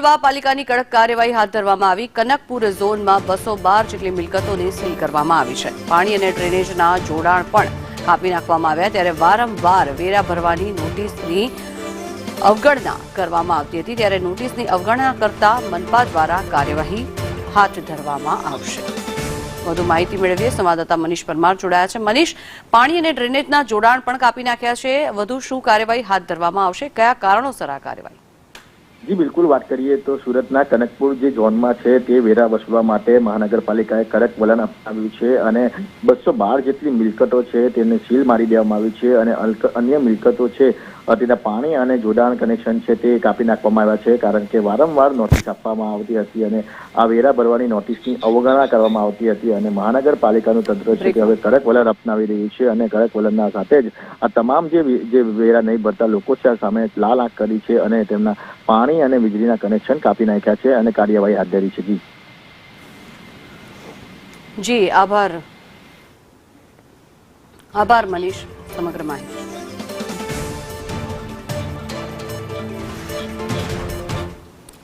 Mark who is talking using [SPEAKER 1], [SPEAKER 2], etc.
[SPEAKER 1] કોલવા પાલિકાની કડક કાર્યવાહી હાથ ધરવામાં આવી। કનકપુર ઝોનમાં 212 જેટલી મિલકતોને સીલ કરવામાં આવી છે। પાણી અને ડ્રેનેજના જોડાણ પણ કાપી નાખવામાં આવ્યા। ત્યારે વારંવાર વેરા ભરવાની નોટિસની અવગણના કરવામાં આવતી હતી। ત્યારે નોટિસની અવગણના કરતા મનપા દ્વારા કાર્યવાહી હાથ ધરવામાં આવશે। વધુ માહિતી મેળવીએ સંવાદદાતા મનીષ પરમાર જોડાયા છે। મનીષ, પાણી અને ડ્રેનેજના જોડાણ પણ કાપી નાખ્યા છે। વધુ શું કાર્યવાહી હાથ ધરવામાં આવશે? કયા કારણોસર આ કાર્યવાહી?
[SPEAKER 2] જી બિલકુલ, વાત કરીએ તો સુરતના કનકપુર જે ઝોનમાં છે તે વેરા વસૂલવા માટે મહાનગરપાલિકાએ કડક વલણ અપનાવ્યું છે અને 212 જેટલી મિલકતો છે તેને સીલ મારી દેવામાં આવી છે અને અન્ય મિલકતો છે તેના પાણી અને જોડાણ કનેક્શન છે તે કાપી નાખવામાં આવ્યા છે। કારણ કે વારંવાર નોટિસ આપવામાં આવતી હતી અને આ વેરા ભરવાની નોટિસની અવગણના કરવામાં આવતી હતી અને મહાનગરપાલિકાનું તંત્ર છે તે હવે કડક વલણ અપનાવી રહ્યું છે અને કડક વલણના સાથે જ આ તમામ જે વેરા નહીં ભરતા લોકો છે આ સામે લાલ આંખ કરી છે અને તેમના પાણી અને વીજળીના કનેક્શન કાપી નાખ્યા છે અને કાર્યવાહી હાથ ધરી છે।
[SPEAKER 1] જી આભાર મનીષ, સમગ્ર માહિતી।